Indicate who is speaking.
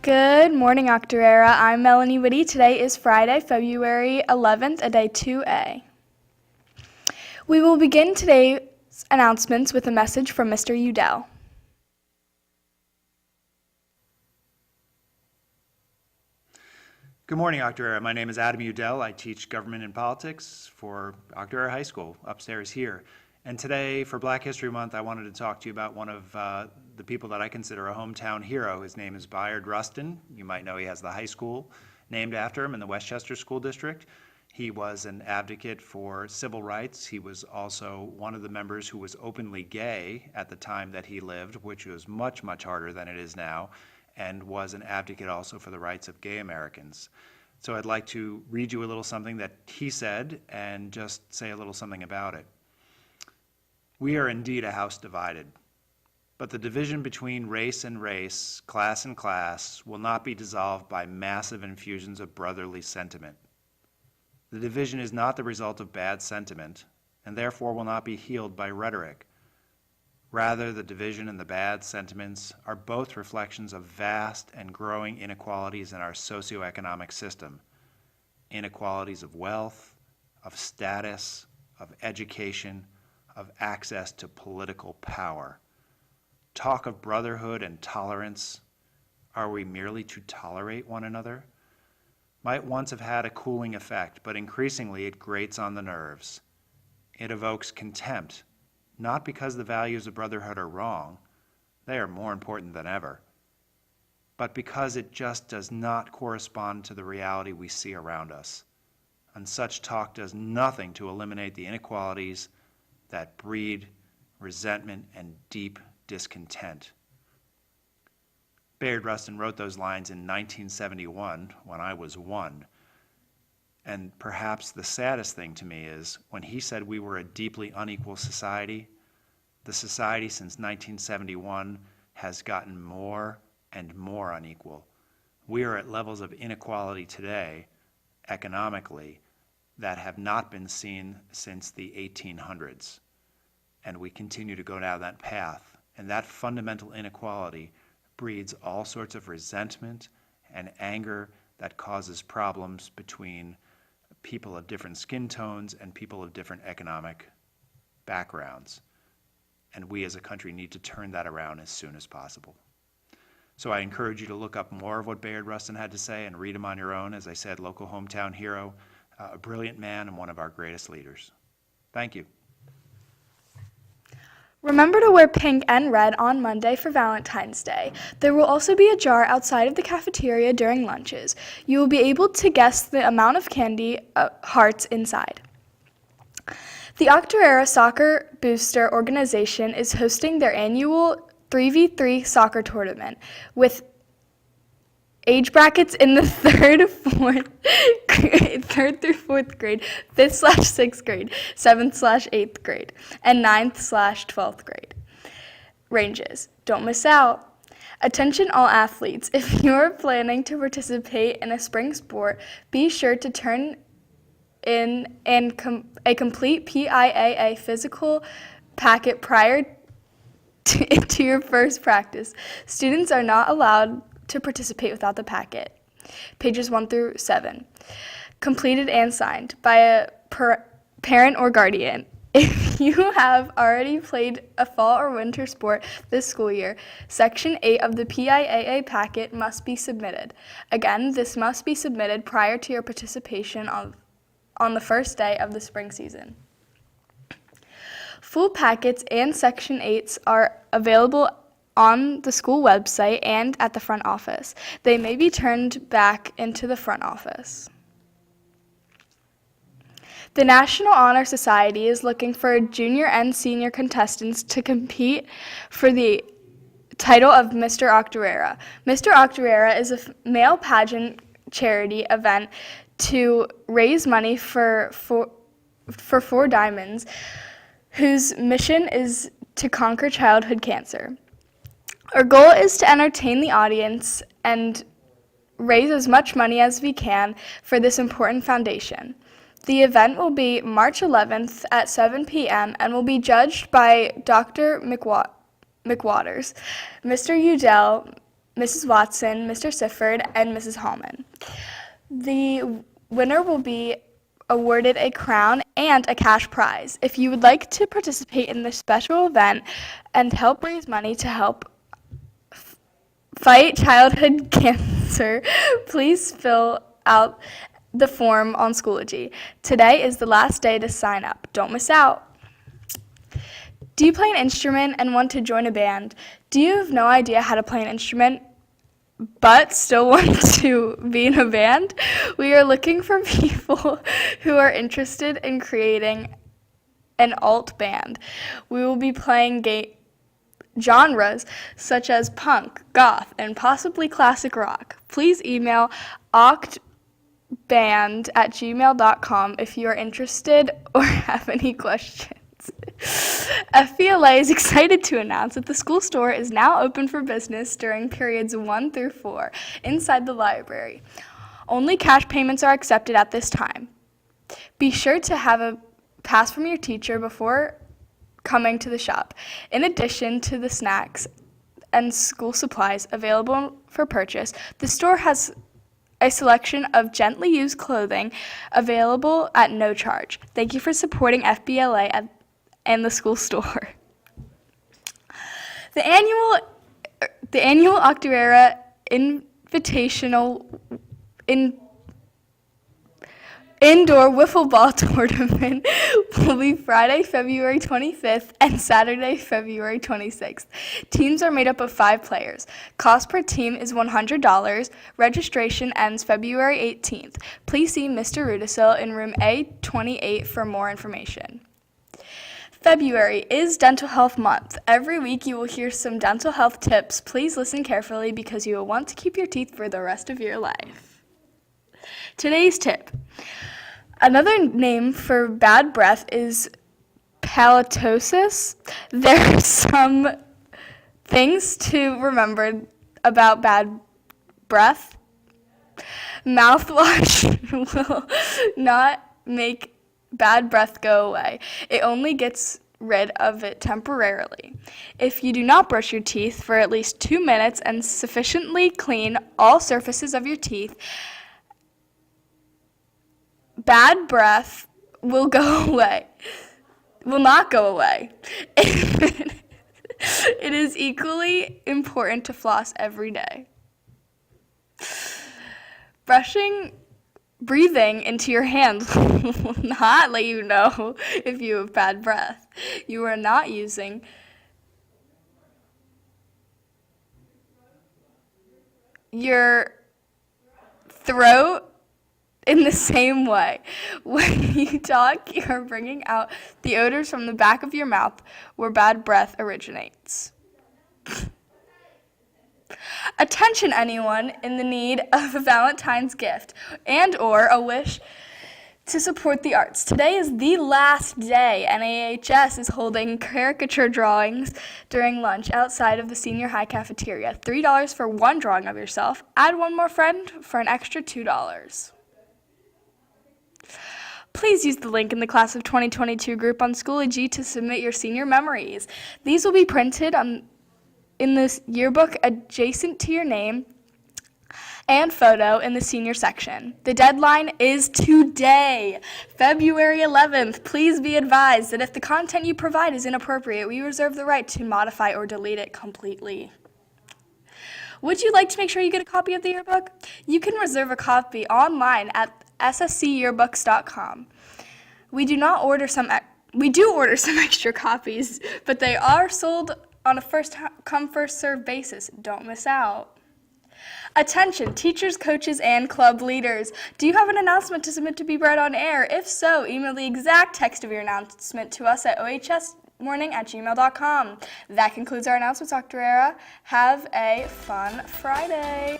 Speaker 1: Good morning, Octorara. I'm Melanie Whitty. Today is Friday, February 11th, a day 2A. We will begin today's announcements with a message from Mr. Udell.
Speaker 2: Good morning, Octorara. My name is Adam Udell. I teach government and politics for Octorara High School upstairs here. And today, for Black History Month, I wanted to talk to you about one of the people that I consider a hometown hero. His name is Bayard Rustin. You might know he has the high school named after him in the Westchester School District. He was an advocate for civil rights. He was also one of the members who was openly gay at the time that he lived, which was much, much harder than it is now, and was an advocate also for the rights of gay Americans. So I'd like to read you a little something that he said and just say a little something about it. We are indeed a house divided, but the division between race and race, class and class, will not be dissolved by massive infusions of brotherly sentiment. The division is not the result of bad sentiment, and therefore will not be healed by rhetoric. Rather, the division and the bad sentiments are both reflections of vast and growing inequalities in our socioeconomic system. Inequalities of wealth, of status, of education, of access to political power. Talk of brotherhood and tolerance. Are we merely to tolerate one another? Might once have had a cooling effect, but increasingly it grates on the nerves. It evokes contempt, not because the values of brotherhood are wrong, they are more important than ever, but because it just does not correspond to the reality we see around us. And such talk does nothing to eliminate the inequalities that breed resentment and deep discontent. Bayard Rustin wrote those lines in 1971 when I was one. And perhaps the saddest thing to me is when he said we were a deeply unequal society, the society since 1971 has gotten more and more unequal. We are at levels of inequality today, economically, that have not been seen since the 1800s. And we continue to go down that path. And that fundamental inequality breeds all sorts of resentment and anger that causes problems between people of different skin tones and people of different economic backgrounds. And we as a country need to turn that around as soon as possible. So I encourage you to look up more of what Bayard Rustin had to say and read him on your own. As I said, local hometown hero, a brilliant man and one of our greatest leaders. Thank you.
Speaker 1: Remember to wear pink and red on Monday for Valentine's Day. There will also be a jar outside of the cafeteria during lunches. You will be able to guess the amount of candy hearts inside. The Octorara Soccer Booster Organization is hosting their annual 3v3 soccer tournament with age brackets in the third through fourth grade, 5th/6th grade, 7th/8th grade, and 9th/12th grade ranges. Don't miss out. Attention all athletes. If you're planning to participate in a spring sport, be sure to turn in a complete PIAA physical packet prior to your first practice. Students are not allowed to participate without the packet. Pages 1 through 7. Completed and signed by a parent or guardian. If you have already played a fall or winter sport this school year, Section 8 of the PIAA packet must be submitted. Again, this must be submitted prior to your participation on the first day of the spring season. Full packets and Section 8s are available on the school website and at the front office. They may be turned back into the front office. The National Honor Society is looking for junior and senior contestants to compete for the title of Mr. Octorara. Mr. Octorara is a male pageant charity event to raise money for Four Diamonds, whose mission is to conquer childhood cancer. Our goal is to entertain the audience and raise as much money as we can for this important foundation. The event will be March 11th at 7 p.m. and will be judged by Dr. McWaters. Mr. Udell Mrs. Watson, Mr. Sifford, and Mrs. Hallman. The winner will be awarded a crown and a cash prize. If you would like to participate in this special event and help raise money to help fight childhood cancer, please fill out the form on Schoology. Today is the last day to sign up. Don't miss out. Do you play an instrument and want to join a band? Do you have no idea how to play an instrument but still want to be in a band? We are looking for people who are interested in creating an alt band. We will be playing genres such as punk, goth, and possibly classic rock. Please email octband@gmail.com if you are interested or have any questions. FBLA is excited to announce that the school store is now open for business during periods 1 through 4 inside the library. Only cash payments are accepted at this time. Be sure to have a pass from your teacher before coming to the shop. In addition to the snacks and school supplies available for purchase, the store has a selection of gently used clothing available at no charge. Thank you for supporting FBLA and the school store. The annual Octorara Invitational Indoor Wiffle Ball Tournament will be Friday, February 25th and Saturday, February 26th. Teams are made up of 5 players. Cost per team is $100. Registration ends February 18th. Please see Mr. Rudisil in room A28 for more information. February is Dental Health Month. Every week you will hear some dental health tips. Please listen carefully because you will want to keep your teeth for the rest of your life. Today's tip. Another name for bad breath is halitosis. There are some things to remember about bad breath. Mouthwash will not make bad breath go away. It only gets rid of it temporarily. If you do not brush your teeth for at least 2 minutes and sufficiently clean all surfaces of your teeth, bad breath will go away. Will not go away. It is equally important to floss every day. Breathing into your hands will not let you know if you have bad breath. You are not using your throat in the same way. When you talk, you are bringing out the odors from the back of your mouth where bad breath originates. Attention anyone in the need of a Valentine's gift and or a wish to support the arts. Today is the last day, and OHS is holding caricature drawings during lunch outside of the senior high cafeteria. $3 for one drawing of yourself. Add one more friend for an extra $2. Please use the link in the Class of 2022 group on Schoology to submit your senior memories. These will be printed in this yearbook adjacent to your name and photo in the senior section. The deadline is today, February 11th. Please be advised that if the content you provide is inappropriate, we reserve the right to modify or delete it completely. Would you like to make sure you get a copy of the yearbook? You can reserve a copy online at sscyearbooks.com. We do order some extra copies, but they are sold on a first-come, first-served basis. Don't miss out. Attention, teachers, coaches, and club leaders. Do you have an announcement to submit to be read on air? If so, email the exact text of your announcement to us at ohsmorning@gmail.com. That concludes our announcements, Dr. Era. Have a fun Friday.